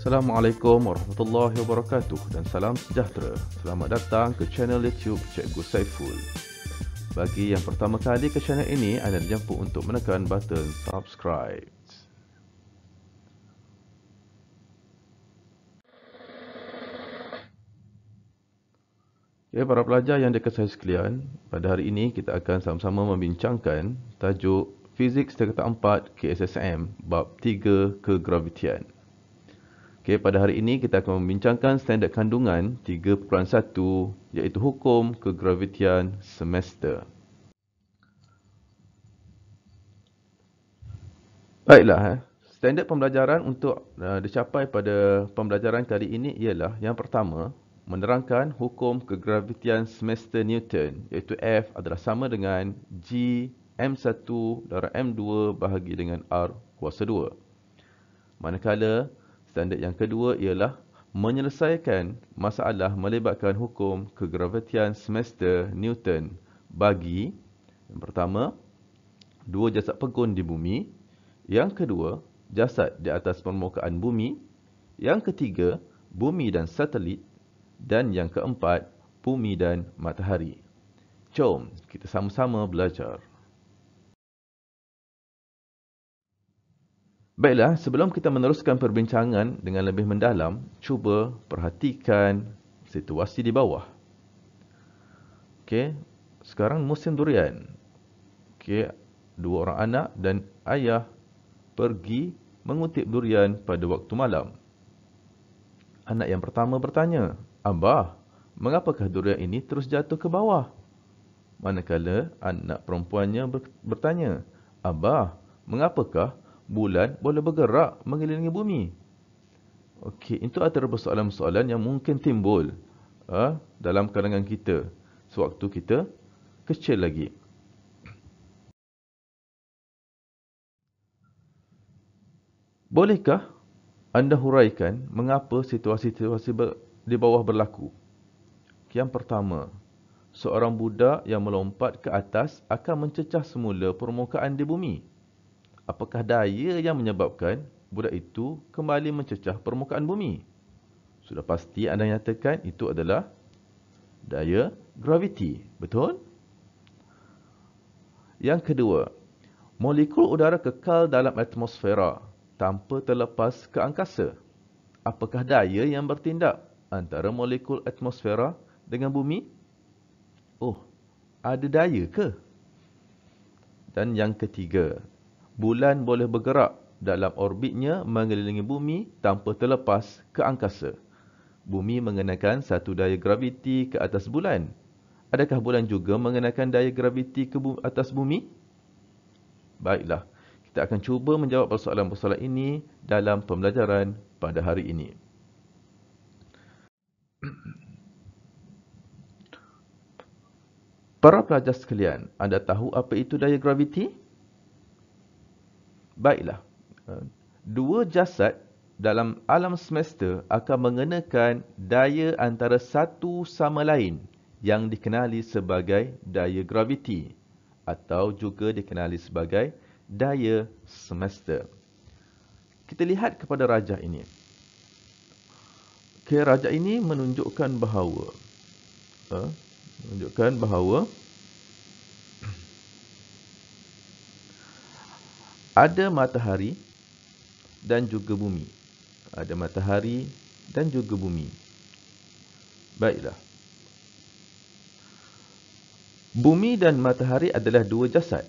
Assalamualaikum warahmatullahi wabarakatuh dan salam sejahtera. Selamat datang ke channel YouTube Cikgu Saiful. Bagi yang pertama kali ke channel ini, anda dijemput untuk menekan button subscribe. Okay, para pelajar yang dikasihi sekalian, pada hari ini kita akan sama-sama membincangkan tajuk Fizik Tingkatan 4 KSSM bab 3 Kegravitian. Okay, pada hari ini kita akan membincangkan standard kandungan 3.1 iaitu hukum kegravitian semester. Baiklah, standard pembelajaran untuk dicapai pada pembelajaran kali ini ialah yang pertama, menerangkan hukum kegravitian semester Newton iaitu F adalah sama dengan G M1 darab M2 bahagi dengan R kuasa 2. Manakala standard yang kedua ialah menyelesaikan masalah melibatkan hukum kegravitian semester Newton bagi yang pertama, dua jasad pegun di bumi, yang kedua, jasad di atas permukaan bumi, yang ketiga, bumi dan satelit, dan yang keempat, bumi dan matahari. Jom kita sama-sama belajar. Baiklah, sebelum kita meneruskan perbincangan dengan lebih mendalam, cuba perhatikan situasi di bawah. Okey, sekarang musim durian. Okey, dua orang anak dan ayah pergi mengutip durian pada waktu malam. Anak yang pertama bertanya, "Abah, mengapakah durian ini terus jatuh ke bawah?" Manakala anak perempuannya bertanya, "Abah, mengapakah bulan boleh bergerak mengelilingi bumi?" Okey, itu antara persoalan-persoalan yang mungkin timbul dalam kalangan kita sewaktu kita kecil lagi. Bolehkah anda huraikan mengapa situasi-situasi di bawah berlaku? Yang pertama, seorang budak yang melompat ke atas akan mencecah semula permukaan di bumi. Apakah daya yang menyebabkan budak itu kembali mencecah permukaan bumi? Sudah pasti anda nyatakan itu adalah daya graviti. Betul? Yang kedua, molekul udara kekal dalam atmosfera tanpa terlepas ke angkasa. Apakah daya yang bertindak antara molekul atmosfera dengan bumi? Oh, ada daya ke? Dan yang ketiga, bulan boleh bergerak dalam orbitnya mengelilingi bumi tanpa terlepas ke angkasa. Bumi mengenakan satu daya graviti ke atas bulan. Adakah bulan juga mengenakan daya graviti ke atas bumi? Baiklah, kita akan cuba menjawab persoalan-persoalan ini dalam pembelajaran pada hari ini. Para pelajar sekalian, anda tahu apa itu daya graviti? Baiklah, dua jasad dalam alam semesta akan mengenakan daya antara satu sama lain yang dikenali sebagai daya graviti atau juga dikenali sebagai daya semesta. Kita lihat kepada rajah ini. Okay, rajah ini menunjukkan bahawa ada matahari dan juga bumi. Ada matahari dan juga bumi. Baiklah. Bumi dan matahari adalah dua jasad.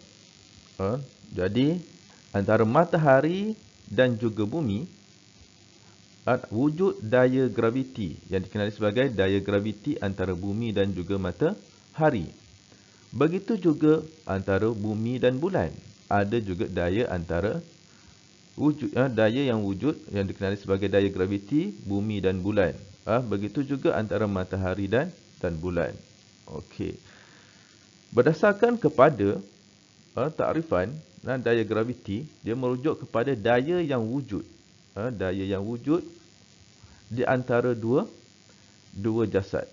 Jadi, antara matahari dan juga bumi, wujud daya graviti yang dikenali sebagai daya graviti antara bumi dan juga matahari. Begitu juga antara bumi dan bulan. Ada juga daya antara daya yang wujud yang dikenali sebagai daya graviti bumi dan bulan. Begitu juga antara matahari dan bulan. Okey. Berdasarkan kepada takrifan daya graviti, dia merujuk kepada daya yang wujud. Daya yang wujud di antara dua jasad.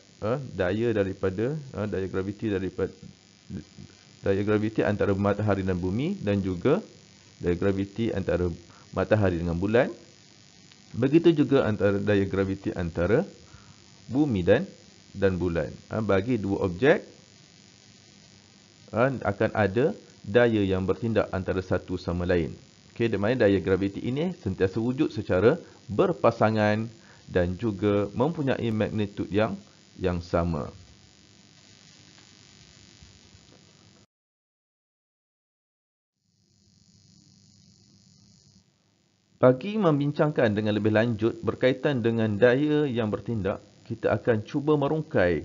Daya graviti antara matahari dan bumi dan juga daya graviti antara matahari dengan bulan Begitu juga antara daya graviti antara bumi dan bulan. Bagi dua objek, akan ada daya yang bertindak antara satu sama lain. Okey, di mana daya graviti ini sentiasa wujud secara berpasangan dan juga mempunyai magnitud yang sama. Bagi membincangkan dengan lebih lanjut berkaitan dengan daya yang bertindak, kita akan cuba merungkai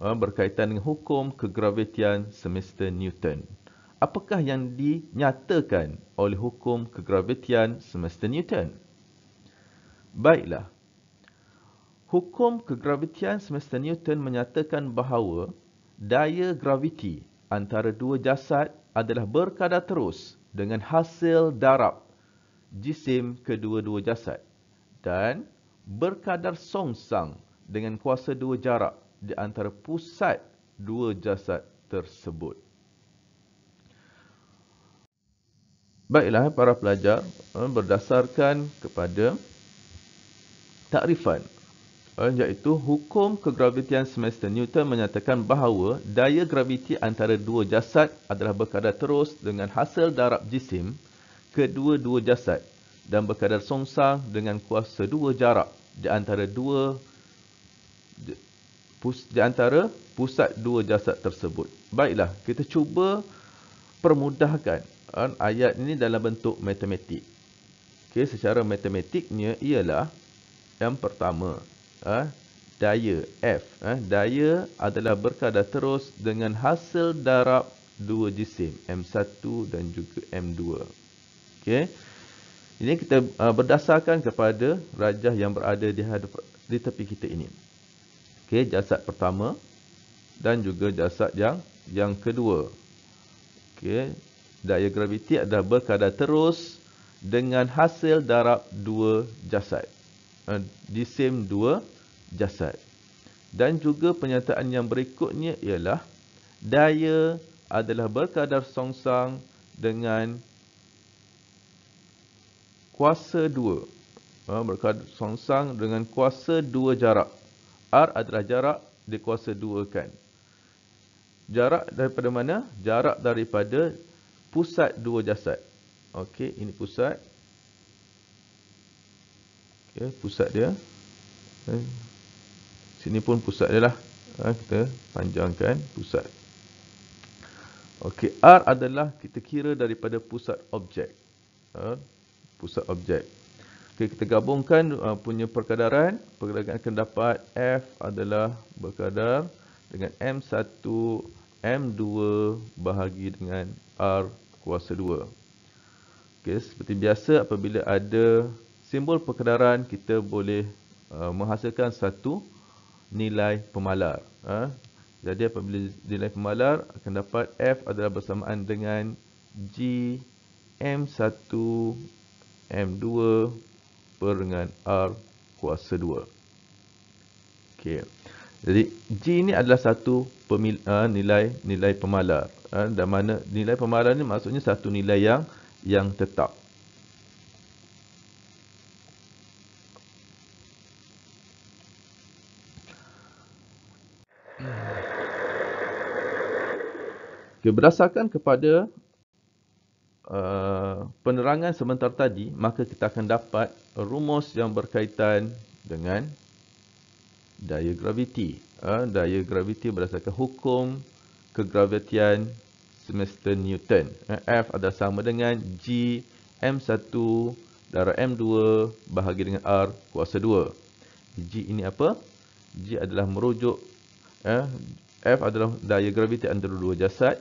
berkaitan dengan hukum kegravitian semesta Newton. Apakah yang dinyatakan oleh hukum kegravitian semesta Newton? Baiklah. Hukum kegravitian semesta Newton menyatakan bahawa daya graviti antara dua jasad adalah berkadar terus dengan hasil darab jisim kedua-dua jasad dan berkadar songsang dengan kuasa dua jarak di antara pusat dua jasad tersebut. Baiklah para pelajar, berdasarkan kepada takrifan, iaitu hukum kegravitian semesta Newton menyatakan bahawa daya graviti antara dua jasad adalah berkadar terus dengan hasil darab jisim kedua-dua jasad dan berkadar songsang dengan kuasa dua jarak di antara pusat dua jasad tersebut. Baiklah, kita cuba permudahkan ayat ini dalam bentuk matematik. Okey, secara matematiknya ialah yang pertama, daya F. Daya adalah berkadar terus dengan hasil darab dua jisim, M1 dan juga M2. Okey. Ini kita berdasarkan kepada rajah yang berada di tepi kita ini. Okey, jasad pertama dan juga jasad yang kedua. Okey, daya graviti adalah berkadar terus dengan hasil darab dua jasad. Jisim dua jasad. Dan juga pernyataan yang berikutnya ialah daya adalah berkadar songsang dengan kuasa 2. Berkadar songsang dengan kuasa 2 jarak. R adalah jarak dikuasa 2 kan. Jarak daripada mana? Jarak daripada pusat 2 jasad. Okey, ini pusat. Okey, pusat dia. Sini pun pusat dia lah. Kita panjangkan pusat. Okey, R adalah kita kira daripada pusat objek. Pusat objek. Okey, kita gabungkan punya perkadaran. Perkadaran akan dapat F adalah berkadar dengan M1, M2 bahagi dengan R kuasa 2. Okey, seperti biasa apabila ada simbol perkadaran, kita boleh menghasilkan satu nilai pemalar. Jadi apabila nilai pemalar akan dapat F adalah bersamaan dengan G M1 M2 per dengan R kuasa 2. Okey. Jadi G ini adalah satu nilai pemalar. Dan mana nilai pemalar ni maksudnya satu nilai yang tetap. Okay, berdasarkan kepada penerangan sebentar tadi, maka kita akan dapat rumus yang berkaitan dengan daya graviti. Daya graviti berdasarkan hukum kegravitian semesta Newton. F adalah sama dengan G M1 darab M2 bahagi dengan R kuasa 2. G ini apa? G adalah merujuk, F adalah daya graviti antara dua jasad.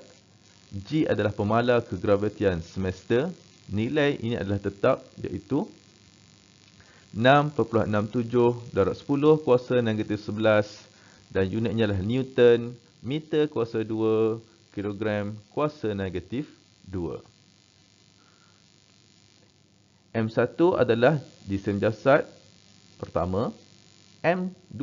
G adalah pemalar kegravitian semesta. Nilai ini adalah tetap, iaitu 6.67 darab 10 kuasa negatif 11 dan unitnya adalah Newton, meter kuasa 2, kilogram kuasa negatif 2. M1 adalah jisim jasad pertama, M2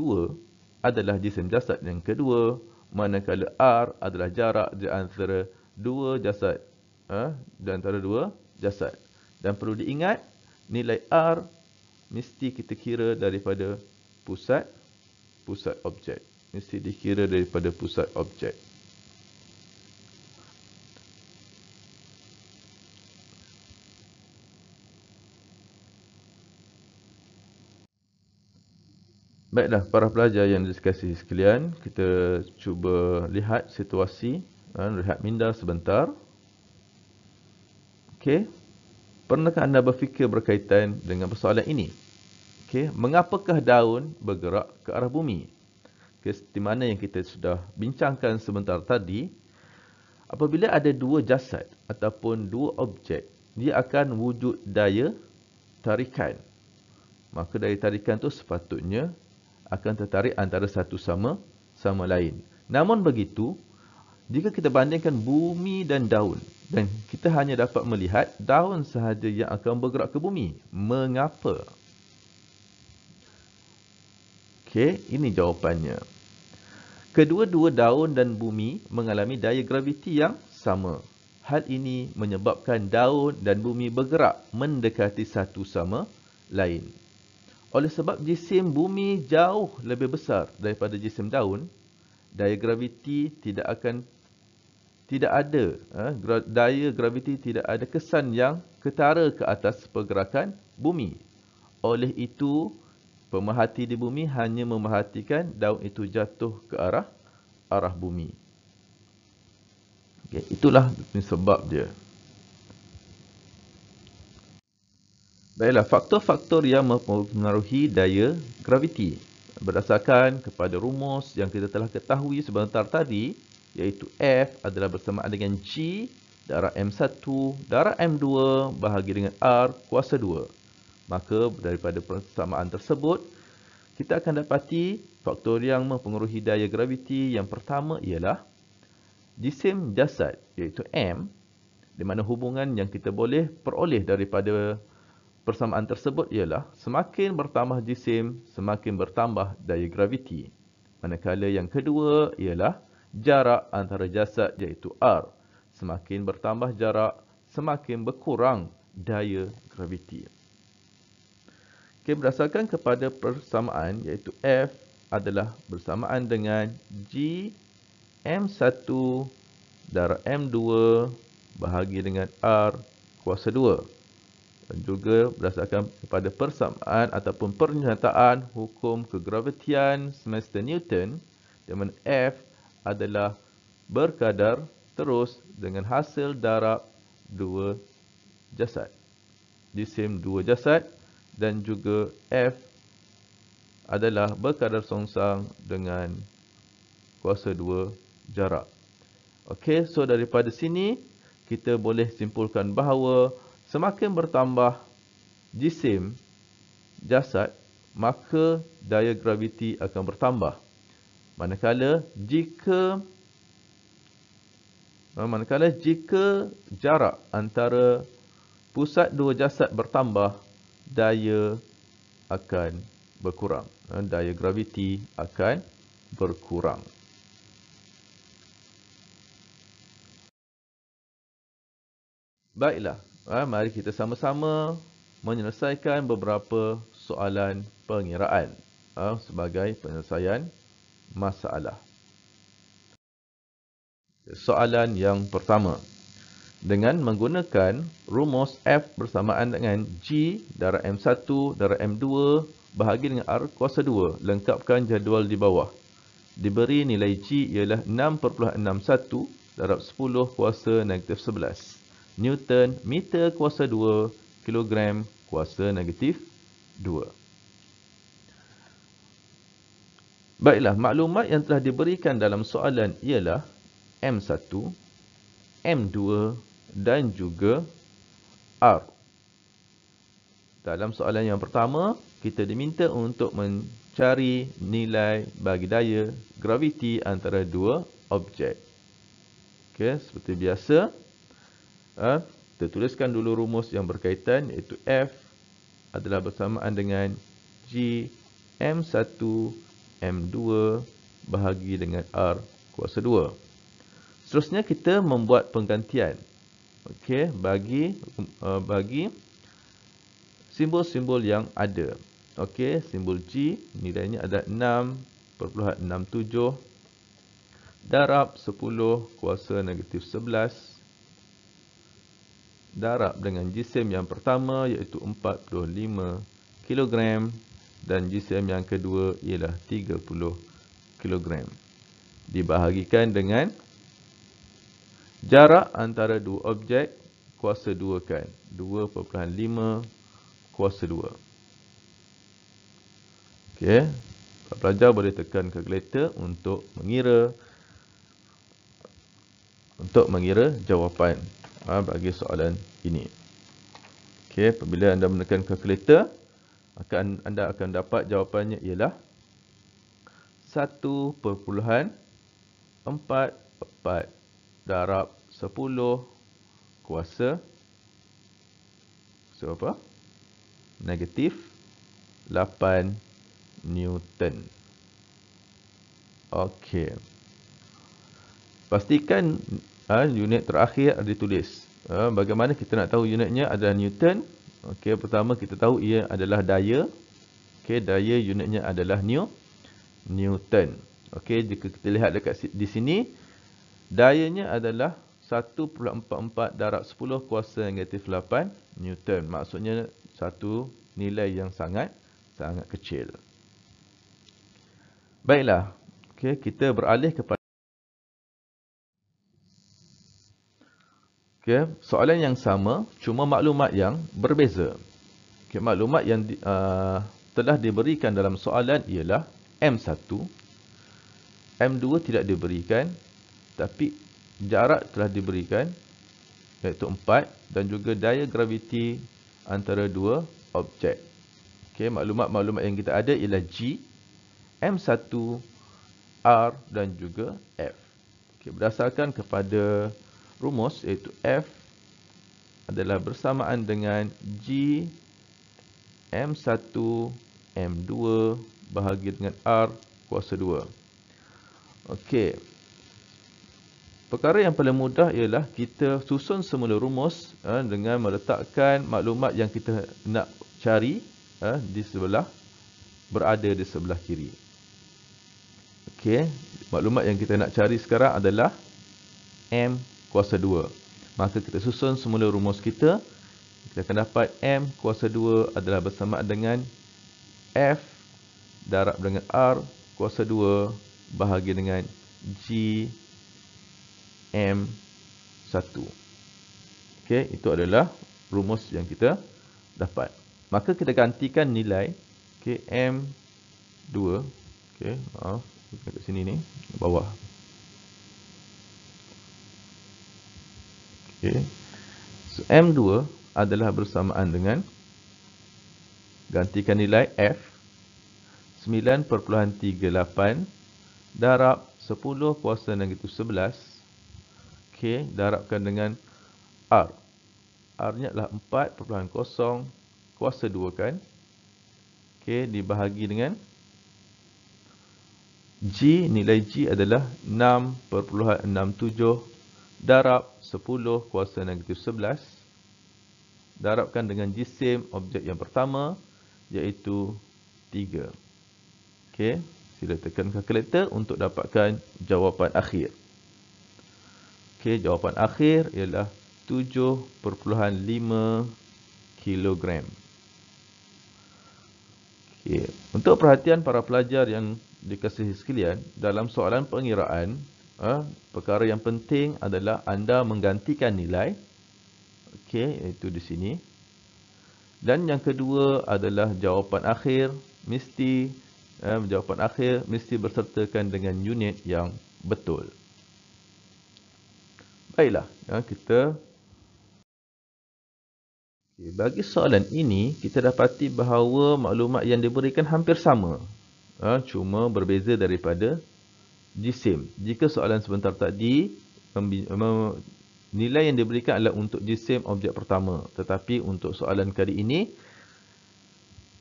adalah jisim jasad yang kedua, manakala R adalah jarak di antara dua jasad. Di antara dua jasad. Dan perlu diingat, nilai R mesti kita kira daripada pusat objek. Mesti dikira daripada pusat objek. Baiklah, para pelajar yang dikasihi sekalian, kita cuba lihat situasi, rehat minda sebentar. Okey. Pernahkah anda berfikir berkaitan dengan persoalan ini? Okey, mengapakah daun bergerak ke arah bumi? Okay, di mana yang kita sudah bincangkan sebentar tadi, apabila ada dua jasad ataupun dua objek, dia akan wujud daya tarikan. Maka daya tarikan itu sepatutnya akan tertarik antara satu sama lain. Namun begitu, jika kita bandingkan bumi dan daun, dan kita hanya dapat melihat daun sahaja yang akan bergerak ke bumi. Mengapa? Okey, ini jawapannya. Kedua-dua daun dan bumi mengalami daya graviti yang sama. Hal ini menyebabkan daun dan bumi bergerak mendekati satu sama lain. Oleh sebab jisim bumi jauh lebih besar daripada jisim daun, daya graviti tidak ada. Daya graviti tidak ada kesan yang ketara ke atas pergerakan bumi. Oleh itu, pemerhati di bumi hanya memerhatikan daun itu jatuh ke arah bumi. Okay, itulah sebab dia. Baiklah, faktor-faktor yang mempengaruhi daya graviti berdasarkan kepada rumus yang kita telah ketahui sebentar tadi, iaitu F adalah bersamaan dengan G darab M1 darab M2 bahagi dengan R kuasa 2. Maka daripada persamaan tersebut, kita akan dapati faktor yang mempengaruhi daya graviti yang pertama ialah jisim jasad, iaitu M, di mana hubungan yang kita boleh peroleh daripada persamaan tersebut ialah semakin bertambah jisim, semakin bertambah daya graviti. Manakala yang kedua ialah jarak antara jasad, iaitu R. Semakin bertambah jarak, semakin berkurang daya graviti. Okay, berdasarkan kepada persamaan, iaitu F adalah bersamaan dengan G M1 darab M2 bahagi dengan R kuasa 2. Dan juga berdasarkan kepada persamaan ataupun pernyataan hukum kegravitian semesta Newton, di mana F adalah berkadar terus dengan hasil darab dua jasad. Jisim dua jasad, dan juga F adalah berkadar songsang dengan kuasa 2 jarak. Okey, so daripada sini kita boleh simpulkan bahawa semakin bertambah jisim jasad, maka daya graviti akan bertambah. Manakala jika jarak antara pusat dua jasad bertambah, daya akan berkurang. Daya graviti akan berkurang. Baiklah, mari kita sama-sama menyelesaikan beberapa soalan pengiraan sebagai penyelesaian masalah. Soalan yang pertama. Dengan menggunakan rumus F bersamaan dengan G darab M1 darab M2 bahagi dengan R kuasa 2, lengkapkan jadual di bawah. Diberi nilai G ialah 6.61 darab 10 kuasa negatif 11. Newton meter kuasa 2, kilogram kuasa negatif 2. Baiklah, maklumat yang telah diberikan dalam soalan ialah M1, M2 dan juga R. Dalam soalan yang pertama, kita diminta untuk mencari nilai bagi daya graviti antara dua objek. Okey, seperti biasa, kita tuliskan dulu rumus yang berkaitan, iaitu F adalah bersamaan dengan G M1 M2 bahagi dengan R kuasa 2. Seterusnya kita membuat penggantian. Okey, bagi simbol-simbol yang ada. Okey, simbol G nilainya adalah 6,67 darab 10 kuasa negatif 11 darab dengan jisim yang pertama iaitu 45 kilogram dan jisim yang kedua ialah 30 kilogram. Dibahagikan dengan jarak antara dua objek kuasa 2 kan. 2.5 kuasa 2. Okey. Pelajar boleh tekan kalkulator untuk mengira jawapan bagi soalan ini. Okey, apabila anda menekan kalkulator, anda akan dapat jawapannya ialah 1.44 darab 10 kuasa apa? Negatif 8 Newton. Okey. Pastikan unit terakhir ada ditulis. Bagaimana kita nak tahu unitnya adalah Newton? Okey, pertama kita tahu ia adalah daya. Okey, daya unitnya adalah Newton. Okey, jika kita lihat dekat di sini, dayanya adalah 1.44 darab 10 kuasa negatif 8 Newton. Maksudnya satu nilai yang sangat kecil. Baiklah. Okey, kita beralih kepada soalan yang sama, cuma maklumat yang berbeza. Okey, maklumat yang telah diberikan dalam soalan ialah M1, M2 tidak diberikan, tapi jarak telah diberikan, iaitu 4, dan juga daya graviti antara dua objek. Okey, maklumat-maklumat yang kita ada ialah G, M1, R dan juga F. Okey, berdasarkan kepada rumus, iaitu F adalah bersamaan dengan G M1 M2 bahagi dengan R kuasa 2. Okey. Perkara yang paling mudah ialah kita susun semula rumus dengan meletakkan maklumat yang kita nak cari berada di sebelah kiri. Okey, maklumat yang kita nak cari sekarang adalah M kuasa 2. Maka kita susun semula rumus kita. Kita akan dapat M kuasa 2 adalah bersamaan dengan F darab dengan R kuasa 2 bahagi dengan G M1. Okey, itu adalah rumus yang kita dapat. Maka kita gantikan nilai M2. Okey, maaf, dekat sini ni, bawah. Okey. So M2 adalah bersamaan dengan, gantikan nilai F 9.38 darab 10 kuasa negatif 11. Okey, darabkan dengan R. R-nya adalah 4.0 kuasa 2 kan. Okey, dibahagi dengan G, nilai G adalah 6.67 darab 10 kuasa negatif 11. Darabkan dengan jisim objek yang pertama, iaitu 3. Okey, sila tekan kalkulator untuk dapatkan jawapan akhir. Okey, jawapan akhir ialah 7.5 kilogram. Okey, untuk perhatian para pelajar yang dikasihi sekalian, dalam soalan pengiraan, perkara yang penting adalah anda menggantikan nilai. Okey, iaitu di sini. Dan yang kedua adalah jawapan akhir mesti bersertakan dengan unit yang betul. Baiklah, kita bagi soalan ini kita dapati bahawa maklumat yang diberikan hampir sama, cuma berbeza daripada jisim. Jika soalan sebentar tadi nilai yang diberikan adalah untuk jisim objek pertama, tetapi untuk soalan kali ini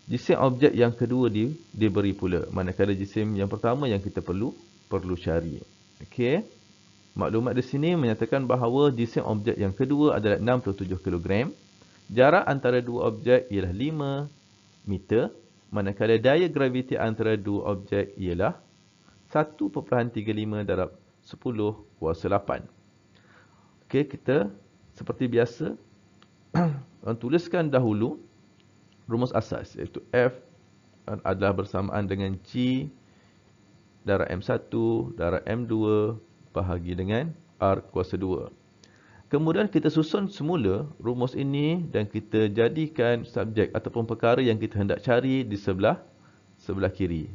jisim objek yang kedua diberi pula, manakala jisim yang pertama yang kita perlu cari. Okey. Maklumat di sini menyatakan bahawa jisim objek yang kedua adalah 67 kg Jarak antara dua objek ialah 5 meter, manakala daya graviti antara dua objek ialah 1.35 darab 10 kuasa 8. Okey, kita seperti biasa tuliskan dahulu rumus asas, iaitu F adalah bersamaan dengan G darab M1 darab M2 bahagi dengan R kuasa 2. Kemudian kita susun semula rumus ini dan kita jadikan subjek ataupun perkara yang kita hendak cari di sebelah kiri.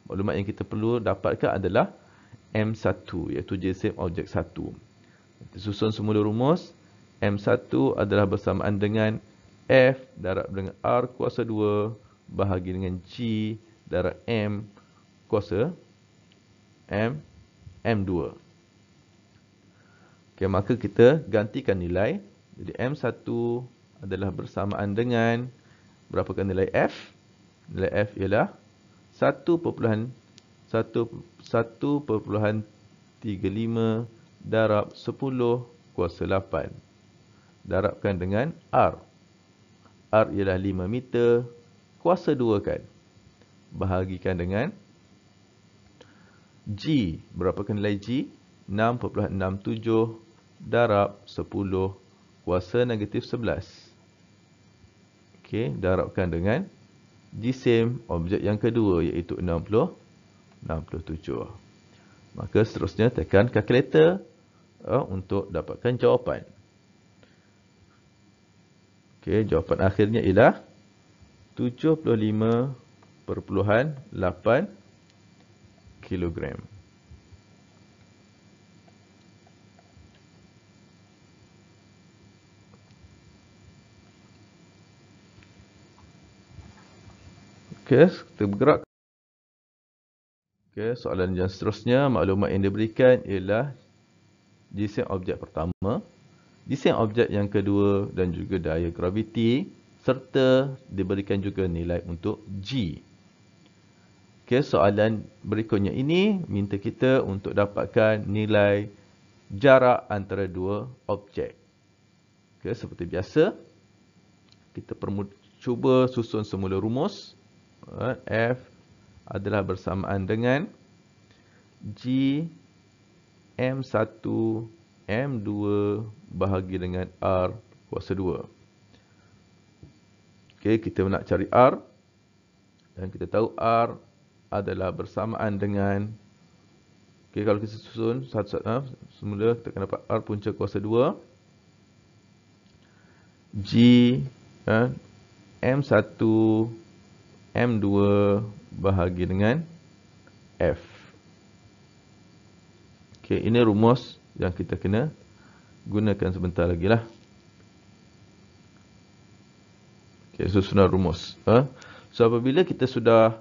Maklumat yang kita perlu dapatkan adalah M1, iaitu jisim objek 1. Kita susun semula rumus. M1 adalah bersamaan dengan F darab dengan R kuasa 2 bahagi dengan G darab M kuasa M2. Okey, maka kita gantikan nilai. Jadi M1 adalah bersamaan dengan, berapakah nilai F? Nilai F ialah 1.35 darab 10 kuasa 8. Darabkan dengan R. R ialah 5 meter. Kuasa 2 kan. Bahagikan dengan G. Berapakah nilai G? 6.67 darab 10 kuasa negatif 11. Okey, darabkan dengan jisim objek yang kedua, iaitu 67. Maka seterusnya tekan kalkulator untuk dapatkan jawapan. Okey, jawapan akhirnya ialah 75.8 kilogram. Okey, kita bergerak. Okey, soalan yang seterusnya, maklumat yang diberikan ialah jisim objek pertama, jisim objek yang kedua dan juga daya graviti, serta diberikan juga nilai untuk G. Okey, soalan berikutnya ini minta kita untuk dapatkan nilai jarak antara dua objek. Okey, seperti biasa, kita cuba susun semula rumus. F adalah bersamaan dengan G M1 M2 bahagi dengan R kuasa 2. Okey, kita nak cari R. Dan kita tahu R adalah bersamaan dengan, okey, kalau kita susun satu-satu, semula kita akan dapat R punca kuasa 2. G M1 M2 bahagi dengan F. Okey, ini rumus yang kita kena gunakan sebentar lagi lah. Okey, susunan rumus. So, apabila kita sudah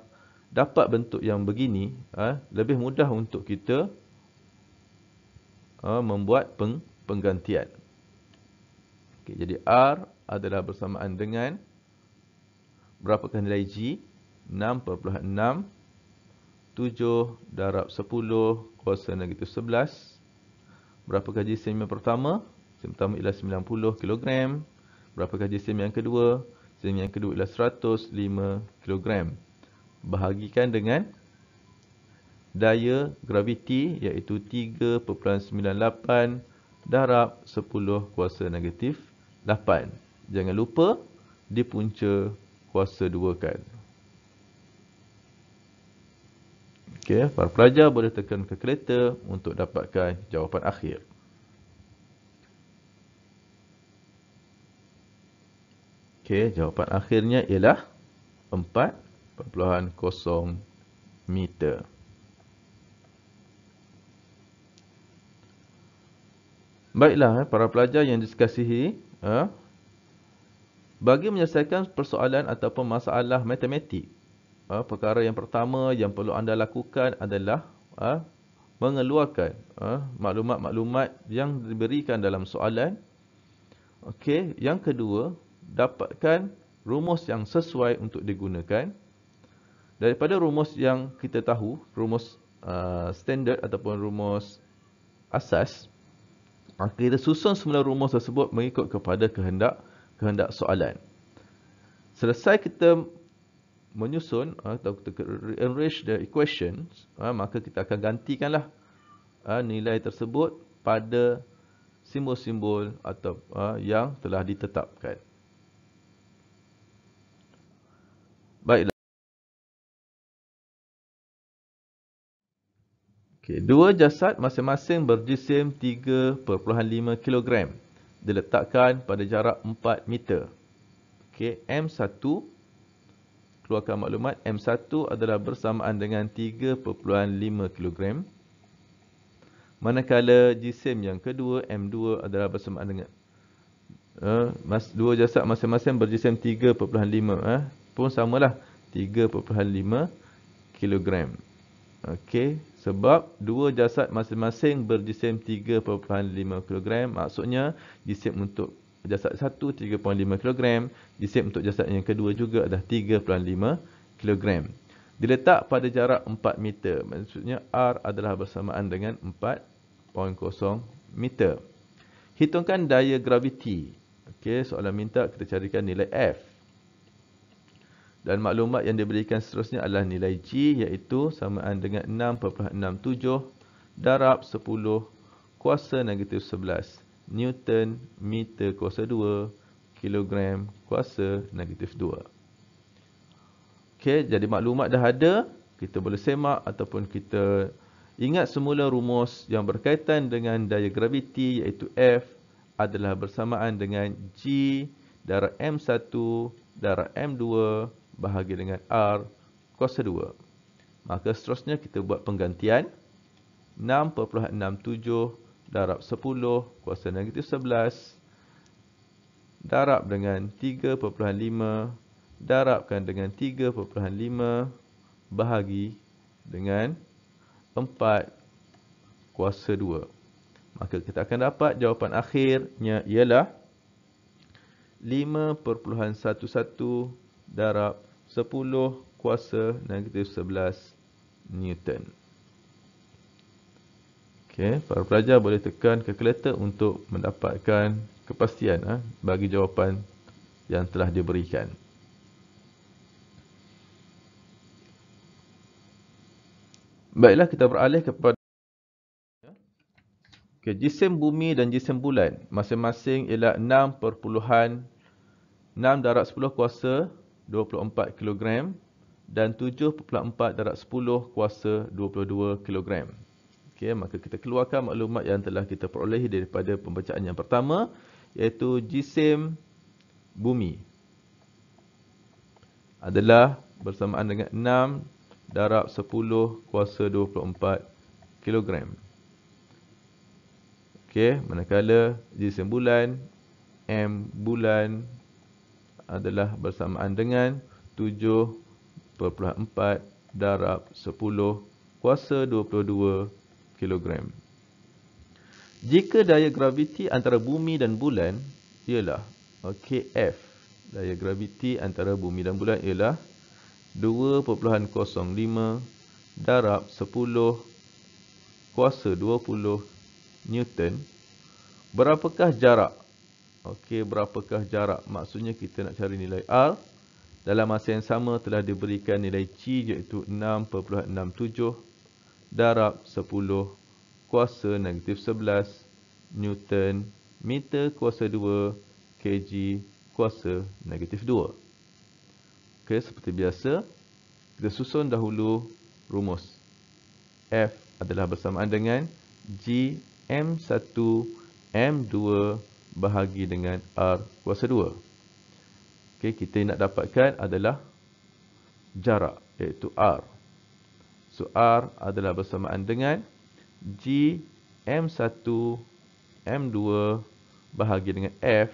dapat bentuk yang begini, lebih mudah untuk kita membuat penggantian. Okey, jadi R adalah bersamaan dengan, berapakah nilai G? 6.67 darab 10 kuasa negatif 11. Berapakah jisim yang pertama? Jisim pertama ialah 90 kg. Berapakah jisim yang kedua? Jisim yang kedua ialah 105 kg. Bahagikan dengan daya graviti, iaitu 3.98 darab 10 kuasa negatif 8. Jangan lupa dipunca kuasa 2 kan. Okey, para pelajar boleh tekan kalkulator untuk dapatkan jawapan akhir. Okey, jawapan akhirnya ialah 4.0 meter. Baiklah, para pelajar yang dikasihi, bagi menyelesaikan persoalan ataupun masalah matematik, perkara yang pertama yang perlu anda lakukan adalah mengeluarkan maklumat-maklumat yang diberikan dalam soalan. Okey, yang kedua, dapatkan rumus yang sesuai untuk digunakan. Daripada rumus yang kita tahu, rumus standard ataupun rumus asas, kita susun semula rumus tersebut mengikut kepada kehendak kehendak soalan. Selesai kita menyusun atau kita rearrange the equations, maka kita akan gantikanlah nilai tersebut pada simbol-simbol atau yang telah ditetapkan. Baiklah. Okey, dua jasad masing-masing berjisim 3.5 kg diletakkan pada jarak 4 meter. Okey, M1, keluarkan maklumat, M1 adalah bersamaan dengan 3.5 kg. Manakala jisim yang kedua, M2 adalah bersamaan dengan dua jasad masing-masing berjisim 3.5 pun samalah 3.5 kg. Okey, sebab dua jasad masing-masing berjisim 3.5 kg, maksudnya jisim untuk jasad satu 3.5 kg, jisim untuk jasad yang kedua juga adalah 3.5 kg. Diletak pada jarak 4 meter, maksudnya R adalah bersamaan dengan 4.0 meter. Hitungkan daya graviti. Okey, soalan minta kita carikan nilai F. Dan maklumat yang diberikan seterusnya adalah nilai G, iaitu samaan dengan 6.67 darab 10 kuasa negatif 11 Newton meter kuasa 2 kilogram kuasa negatif 2. Okey, jadi maklumat dah ada. Kita boleh semak ataupun kita ingat semula rumus yang berkaitan dengan daya graviti, iaitu F adalah bersamaan dengan G darab M1 darab M2 bahagi dengan R kuasa 2. Maka seterusnya kita buat penggantian. 6.67 darab 10 kuasa negatif 11 darab dengan 3.5 darabkan dengan 3.5 bahagi dengan 4 kuasa 2. Maka kita akan dapat jawapan akhirnya ialah 5.11 darab 10 kuasa negatif 11 Newton. Okey, para pelajar boleh tekan kalkulator untuk mendapatkan kepastian bagi jawapan yang telah diberikan. Baiklah, kita beralih kepada jisim bumi dan jisim bulan. Masing-masing ialah 6.6 darab 10 kuasa 24 kg dan 7.4 darab 10 kuasa 22 kg. Okey, maka kita keluarkan maklumat yang telah kita perolehi daripada pembacaan yang pertama, iaitu jisim bumi adalah bersamaan dengan 6 darab 10 kuasa 24 kg. Okey, manakala jisim bulan, M bulan adalah bersamaan dengan 7.4 darab 10 kuasa 22 kg. Jika daya graviti antara bumi dan bulan ialah F, daya graviti antara bumi dan bulan ialah 2.05 darab 10 kuasa 20 Newton. Berapakah jarak? Okey, berapakah jarak? Maksudnya kita nak cari nilai R. Dalam masa yang sama telah diberikan nilai G, iaitu 6.67 darab 10 kuasa negatif 11 Newton meter kuasa 2 kg kuasa negatif 2. Okey, seperti biasa, kita susun dahulu rumus. F adalah bersamaan dengan G M1 M2 bahagi dengan R kuasa 2. Okey, kita nak dapatkan adalah jarak, iaitu R. So, R adalah bersamaan dengan G M1 M2 bahagi dengan F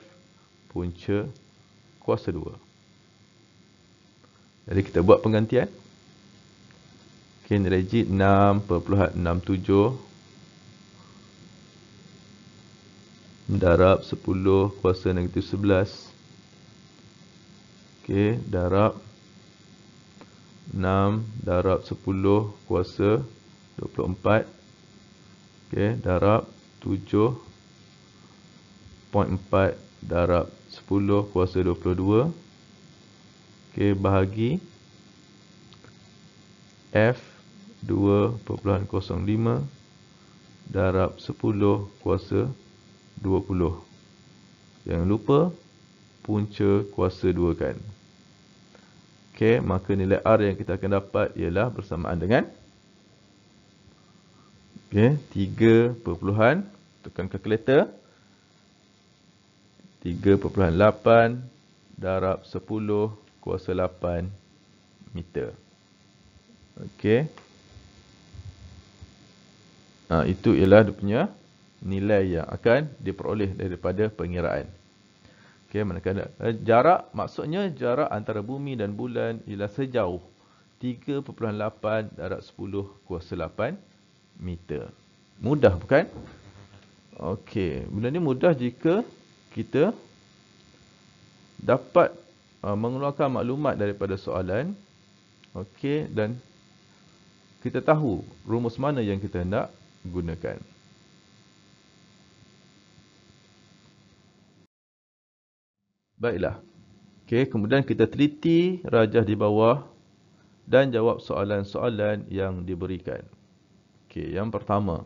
punca kuasa 2. Jadi kita buat penggantian. Okey, nilai G 6.67 darab 10 kuasa negatif 11. Okey, darab 6 darab 10 kuasa 24. Okey, darab 7.4 darab 10 kuasa 22. Okey, bahagi F 2.05 darab 10 kuasa 20. Jangan lupa punca kuasa 2 kan. Okey, maka nilai R yang kita akan dapat ialah bersamaan dengan 3 perpuluhan, tekan kalkulator, 3.8 darab 10 kuasa 8 meter. Okey. Itu ialah dia punya nilai yang akan diperoleh daripada pengiraan. Okey, manakala jarak, maksudnya jarak antara bumi dan bulan ialah sejauh 3.8 darab 10 kuasa 8 meter. Mudah bukan? Okey, benda ni mudah jika kita dapat mengeluarkan maklumat daripada soalan. Okey, dan kita tahu rumus mana yang kita hendak gunakan. Baiklah. Okey, kemudian kita teliti rajah di bawah dan jawab soalan-soalan yang diberikan. Okey, yang pertama,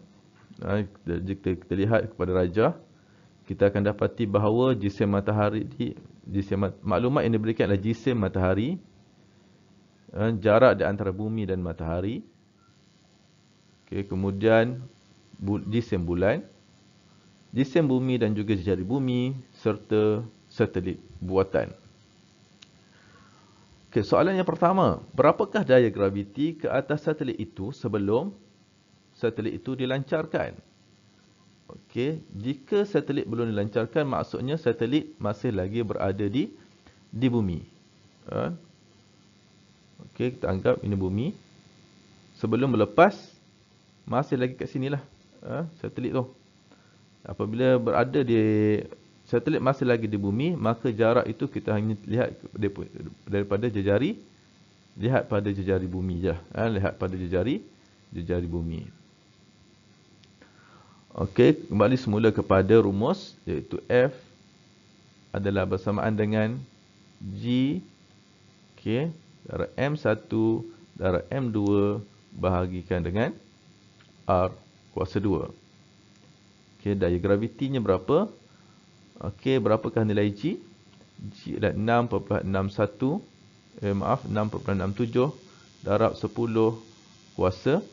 jika kita lihat kepada rajah, kita akan dapati bahawa jisim matahari maklumat yang diberikan adalah jisim matahari, jarak di antara bumi dan matahari. Okey, kemudian jisim bulan, jisim bumi dan juga jejari bumi serta satelit buatan. Okey, soalan yang pertama, berapakah daya graviti ke atas satelit itu sebelum satelit itu dilancarkan? Okey, jika satelit belum dilancarkan, maksudnya satelit masih lagi berada di bumi. Okey, kita anggap ini bumi. Sebelum melepas, masih lagi kat sinilah satelit tu. Apabila berada di satelit masih lagi di bumi, maka jarak itu kita hanya lihat daripada jejari, lihat pada jejari bumi je. Lihat pada jejari bumi. Okey, kembali semula kepada rumus, iaitu F adalah bersamaan dengan G, darab M1 darab M2 bahagikan dengan R kuasa 2. Okey, daya gravitinya berapa? Okey, berapakah nilai G? G adalah 6.67 darab 10 kuasa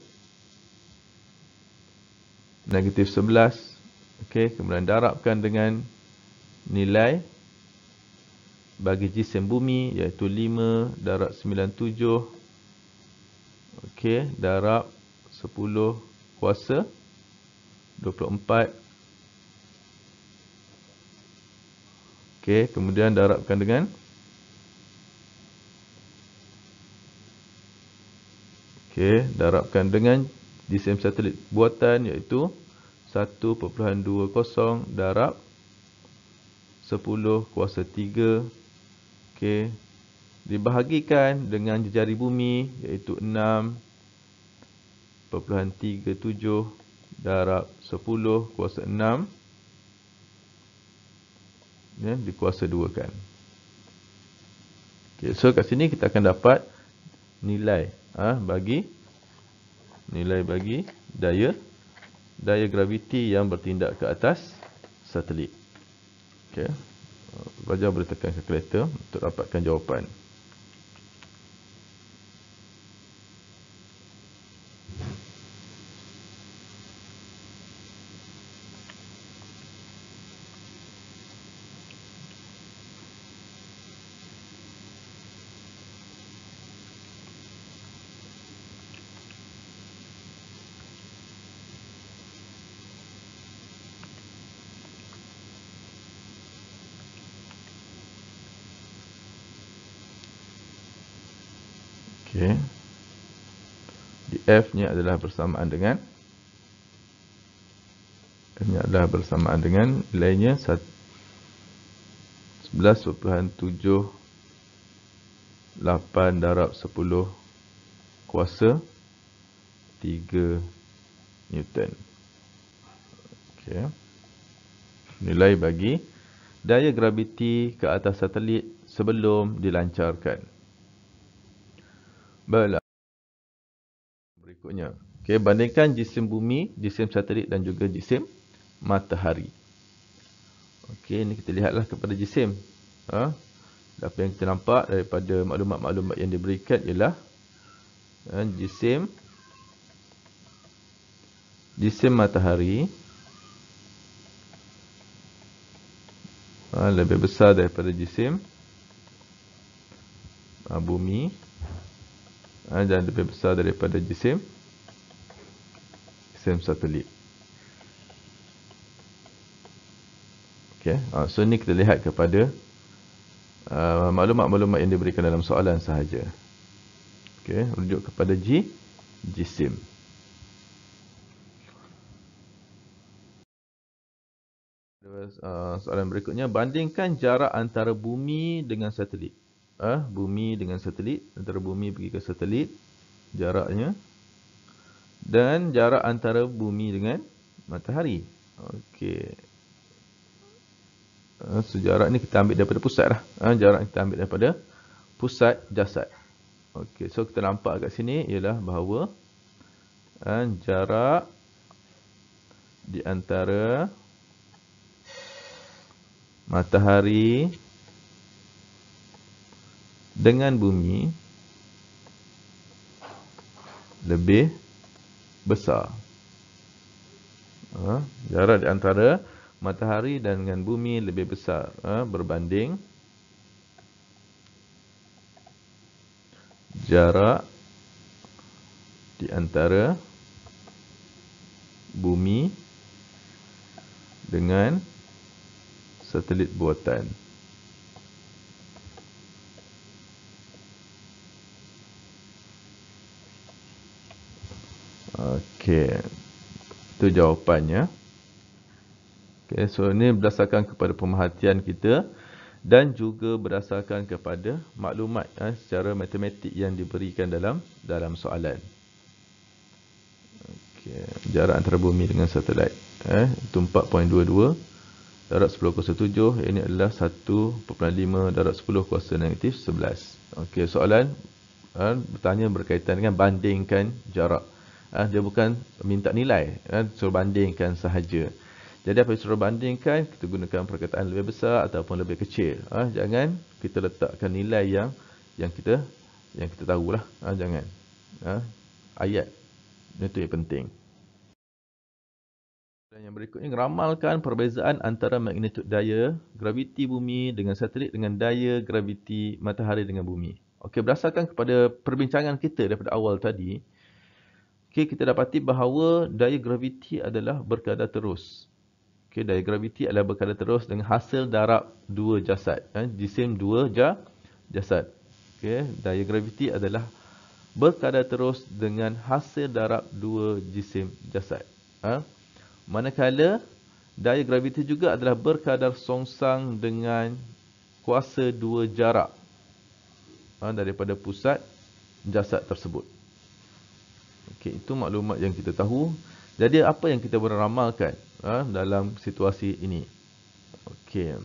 negatif 11. Okey, kemudian darabkan dengan nilai bagi jisim bumi, iaitu 5 darab 97. Okey, darab 10 kuasa 24. Okey, kemudian darabkan dengan jisim satelit buatan, iaitu 1.20 darab 10 kuasa 3. Okey, dibahagikan dengan jejari bumi, iaitu 6.37 darab 10 kuasa 6 dikuasa 2 kan. Okey, so kat sini kita akan dapat nilai bagi daya graviti yang bertindak ke atas satelit. Okey. Pelajar boleh tekan kalkulator untuk dapatkan jawapan. Okey. Di F-nya adalah bersamaan dengan nilainya 11.78 darab 10 kuasa 3 Newton. Okey. Nilai bagi daya graviti ke atas satelit sebelum dilancarkan. Baiklah. Berikutnya. Okey, bandingkan jisim bumi, jisim satelit dan juga jisim matahari. Okey, ini kita lihatlah kepada jisim. Apa yang kita nampak daripada maklumat-maklumat yang diberikan ialah jisim matahari lebih besar daripada jisim bumi dan lebih besar daripada jisim satelit. Okey, so ni kita lihat kepada maklumat-maklumat yang diberikan dalam soalan sahaja. Okey, rujuk kepada jisim. Soalan berikutnya, bandingkan jarak antara bumi dengan satelit. Bumi dengan satelit, antara bumi pergi ke satelit, jaraknya. Dan jarak antara bumi dengan matahari. Okey. Jarak ni kita ambil daripada pusat lah. Jarak kita ambil daripada pusat jasad. Okey, so kita nampak kat sini ialah bahawa jarak di antara matahari dengan bumi lebih besar. Jarak di antara matahari dan dengan bumi lebih besar berbanding jarak di antara bumi dengan satelit buatan. Okey. Itu jawapannya. Okay, so ini berdasarkan kepada pemerhatian kita dan juga berdasarkan kepada maklumat secara matematik yang diberikan dalam soalan. Okay, jarak antara bumi dengan satelit itu 4.22 darab 10 kuasa 7. Ini adalah 1.5 darab 10 kuasa negatif 11. Okey, soalan bertanya berkaitan dengan bandingkan jarak. Dia bukan minta nilai, suruh bandingkan sahaja. Jadi apa yang suruh bandingkan, kita gunakan perkataan lebih besar ataupun lebih kecil. Jangan kita letakkan nilai yang kita tahulah. Jangan. Ayat. Itu yang penting. Dan yang berikutnya, ramalkan perbezaan antara magnitud daya graviti bumi dengan satelit dengan daya graviti matahari dengan bumi. Okey, berdasarkan kepada perbincangan kita daripada awal tadi, kita dapati bahawa daya graviti adalah berkadar terus. Okey, daya graviti adalah berkadar terus dengan hasil darab dua jasad. Jisim dua jasad. Okey, daya graviti adalah berkadar terus dengan hasil darab dua jisim jasad. Manakala daya graviti juga adalah berkadar songsang dengan kuasa dua jarak daripada pusat jasad tersebut. Okey, itu maklumat yang kita tahu. Jadi apa yang kita boleh ramalkan dalam situasi ini? Okey.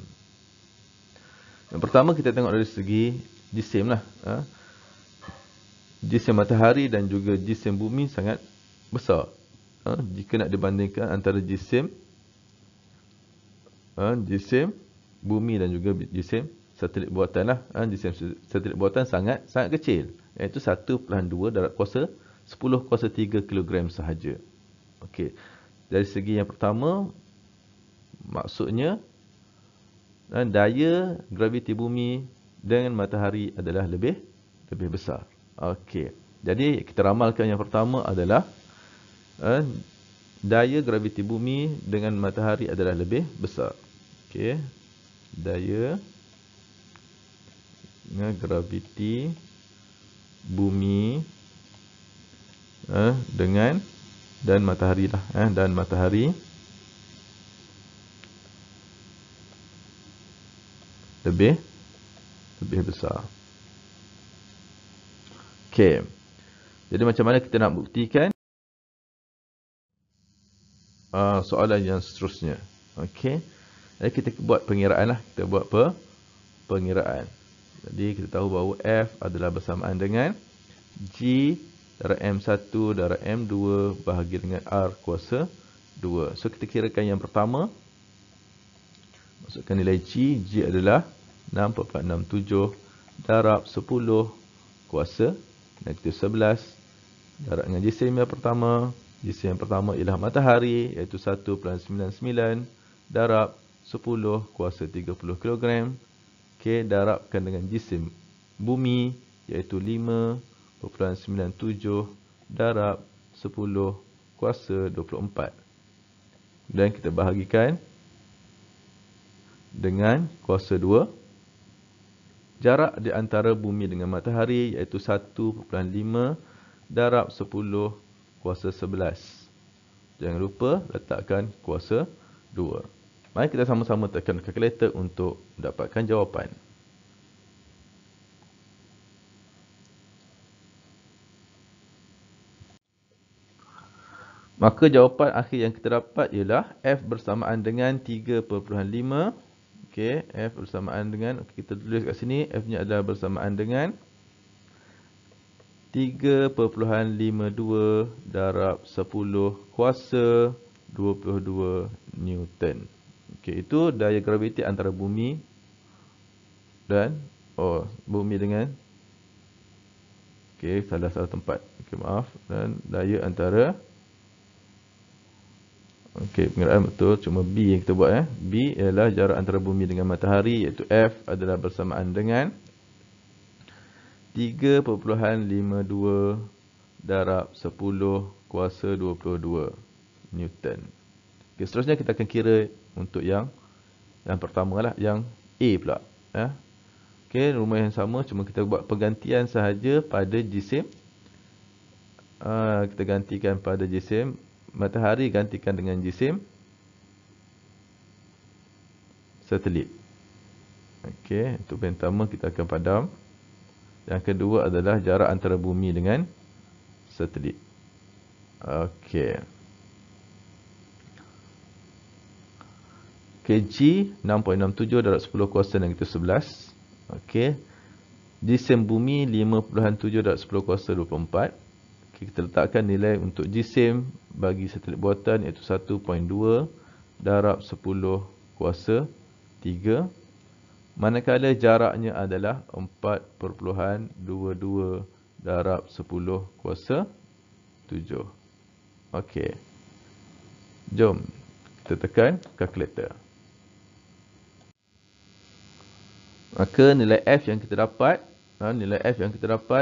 Yang pertama kita tengok dari segi jisim lah. Jisim matahari dan juga jisim bumi sangat besar. Jika nak dibandingkan antara jisim bumi dan juga jisim satelit buatan lah. Jisim satelit buatan sangat kecil. Iaitu 1.2 darab kuasa 10 kuasa 3 kilogram sahaja. Okey. Dari segi yang pertama, maksudnya daya graviti bumi dengan matahari adalah lebih besar. Okey. Jadi kita ramalkan yang pertama adalah daya graviti bumi dengan matahari adalah lebih besar. Okey. Daya graviti bumi dan matahari lah, dan matahari lebih besar. Okey. Jadi macam mana kita nak buktikan soalan yang seterusnya? Okey. Jadi kita buat pengiraan lah. Kita buat pengiraan. Jadi kita tahu bahawa F adalah bersamaan dengan G darab M1 darab M2 bahagi dengan R kuasa 2. So kita kirakan yang pertama. Masukkan nilai G. G adalah 6.67 darab 10 kuasa negatif 11 darab dengan jisim yang pertama. Jisim yang pertama ialah matahari, iaitu 1.99 darab 10 kuasa 30 kg. Okey, darabkan dengan jisim bumi, iaitu 5.97 darab 10 kuasa 24. Dan kita bahagikan dengan kuasa 2. Jarak di antara bumi dengan matahari iaitu 1.5 darab 10 kuasa 11. Jangan lupa letakkan kuasa 2. Mari kita sama-sama tekan kalkulator untuk dapatkan jawapan. Maka jawapan akhir yang kita dapat ialah F bersamaan dengan 3.5. Okey, F bersamaan dengan, kita tulis kat sini, F-nya adalah bersamaan dengan 3.52 darab 10 kuasa 22 Newton. Okey, itu daya graviti antara bumi dan bumi dengan, okey, salah tempat. Okey, maaf. Dan daya antara, okey, pengiraan betul, cuma B yang kita buat. B ialah jarak antara bumi dengan matahari, iaitu F adalah bersamaan dengan 3.52 darab 10 kuasa 22 Newton. Okay, seterusnya kita akan kira untuk yang pertama lah, yang A pula. Okey, rumus yang sama, cuma kita buat pergantian sahaja pada jisim. Kita gantikan pada jisim matahari, gantikan dengan jisim satelit. Okey, untuk yang pertama kita akan padam. Yang kedua adalah jarak antara bumi dengan satelit. Okey. G 6.67 darab 10 kuasa negatif 11. Okey. Jisim bumi 5.7 darab 10 kuasa 24. Okay, kita letakkan nilai untuk jisim bagi satelit buatan, iaitu 1.2 darab 10 kuasa 3. Manakala jaraknya adalah 4.22 darab 10 kuasa 7. Okey. Jom kita tekan kalkulator. Maka nilai F yang kita dapat,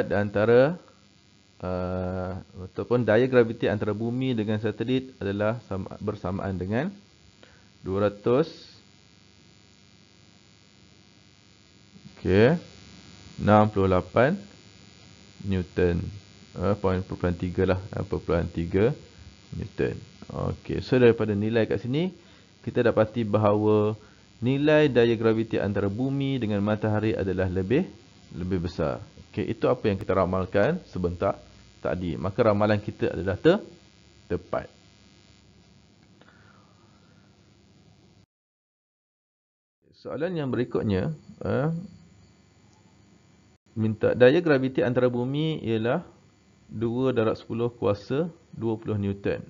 di antara ataupun daya graviti antara bumi dengan satelit adalah bersamaan dengan 200 68 Newton. 0.3 lah, 0.3 Newton. Okey, so daripada nilai kat sini kita dapati bahawa nilai daya graviti antara bumi dengan matahari adalah lebih besar. Okey, itu apa yang kita ramalkan sebentar tadi. Maka ramalan kita adalah tepat. Soalan yang berikutnya, minta daya graviti antara bumi ialah 2 darab 10 kuasa 20 Newton.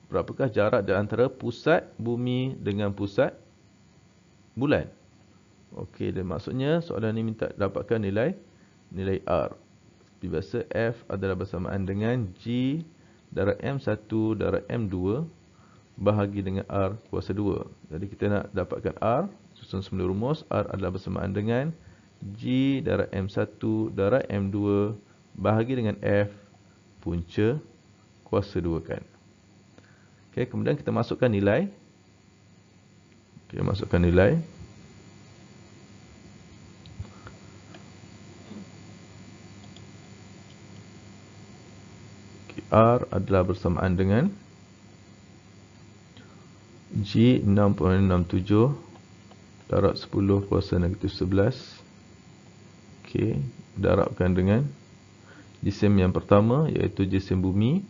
Berapakah jarak di antara pusat bumi dengan pusat bulan? Okey, dan maksudnya soalan ini minta dapatkan nilai R. Seperti biasa, F adalah bersamaan dengan G darab M1 darab M2 bahagi dengan R kuasa 2. Jadi kita nak dapatkan R, susun semula rumus. R adalah bersamaan dengan G darab M1 darab M2 bahagi dengan F punca kuasa 2 kan. Okey, kemudian kita masukkan nilai. Okey, masukkan nilai. Okay, R adalah bersamaan dengan G 6.67 darab 10 kuasa negatif 11. Okey, darabkan dengan jisim yang pertama, iaitu jisim bumi,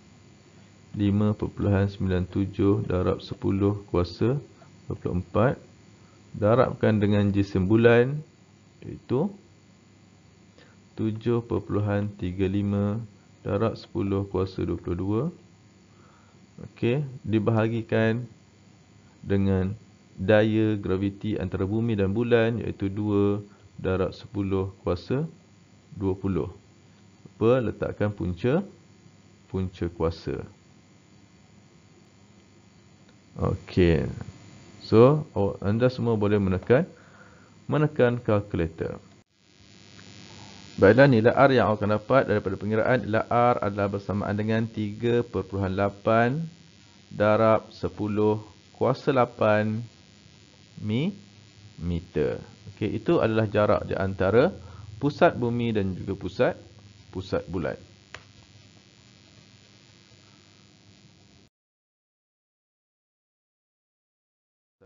5.97 darab 10 kuasa 24 darabkan dengan jisim bulan, iaitu 7.35 darab 10 kuasa 22. Okey, dibahagikan dengan daya graviti antara bumi dan bulan, iaitu 2 darab 10 kuasa 20. Letakkan punca kuasa. Okey. So, anda semua boleh menekan kalkulator. Baiklah, nilai R yang awak akan dapat daripada pengiraan nilai R adalah bersamaan dengan 3.8 darab 10 kuasa 8 meter. Okey, itu adalah jarak di antara pusat bumi dan juga pusat bulan.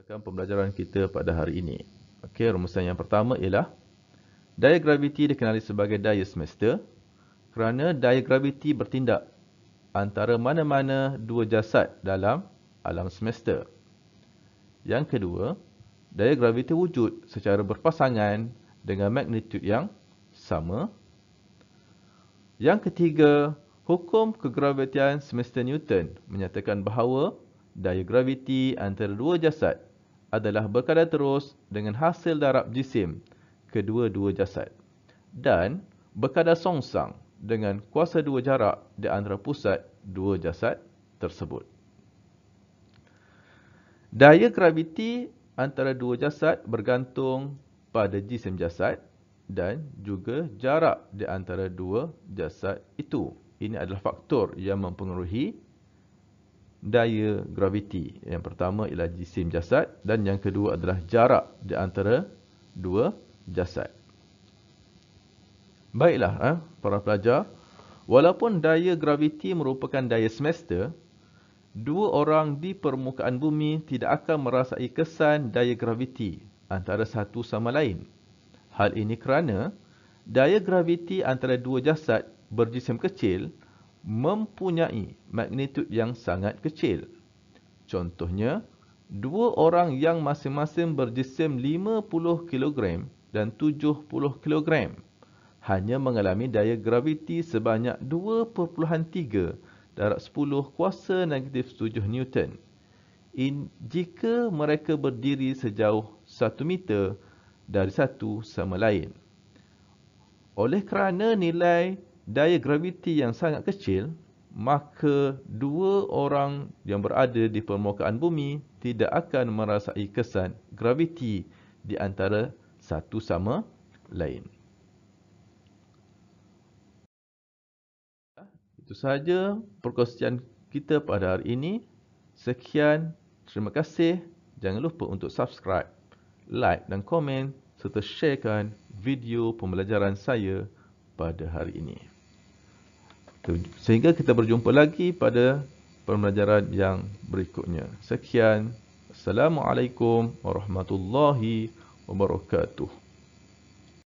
Pembelajaran kita pada hari ini. Okey, rumusan yang pertama ialah daya graviti dikenali sebagai daya semesta kerana daya graviti bertindak antara mana-mana dua jasad dalam alam semesta. Yang kedua, daya graviti wujud secara berpasangan dengan magnitud yang sama. Yang ketiga, hukum kegravitian semesta Newton menyatakan bahawa daya graviti antara dua jasad adalah berkadar terus dengan hasil darab jisim kedua-dua jasad dan berkadar songsang dengan kuasa dua jarak di antara pusat dua jasad tersebut. Daya graviti antara dua jasad bergantung pada jisim jasad dan juga jarak di antara dua jasad itu. Ini adalah faktor yang mempengaruhi daya graviti. Yang pertama ialah jisim jasad dan yang kedua adalah jarak di antara dua jasad. Baiklah, para pelajar, walaupun daya graviti merupakan daya semesta, dua orang di permukaan bumi tidak akan merasai kesan daya graviti antara satu sama lain. Hal ini kerana daya graviti antara dua jasad berjisim kecil mempunyai magnitud yang sangat kecil. Contohnya, dua orang yang masing-masing berjisim 50 kg dan 70 kg hanya mengalami daya graviti sebanyak 2.3 darab 10 kuasa negatif 7 Newton. Jika mereka berdiri sejauh 1 meter dari satu sama lain. Oleh kerana nilai daya graviti yang sangat kecil, maka dua orang yang berada di permukaan bumi tidak akan merasai kesan graviti di antara satu sama lain. Itu sahaja perkongsian kita pada hari ini. Sekian, terima kasih. Jangan lupa untuk subscribe, like dan komen serta sharekan video pembelajaran saya pada hari ini. Sehingga kita berjumpa lagi pada pembelajaran yang berikutnya. Sekian. Assalamualaikum warahmatullahi wabarakatuh.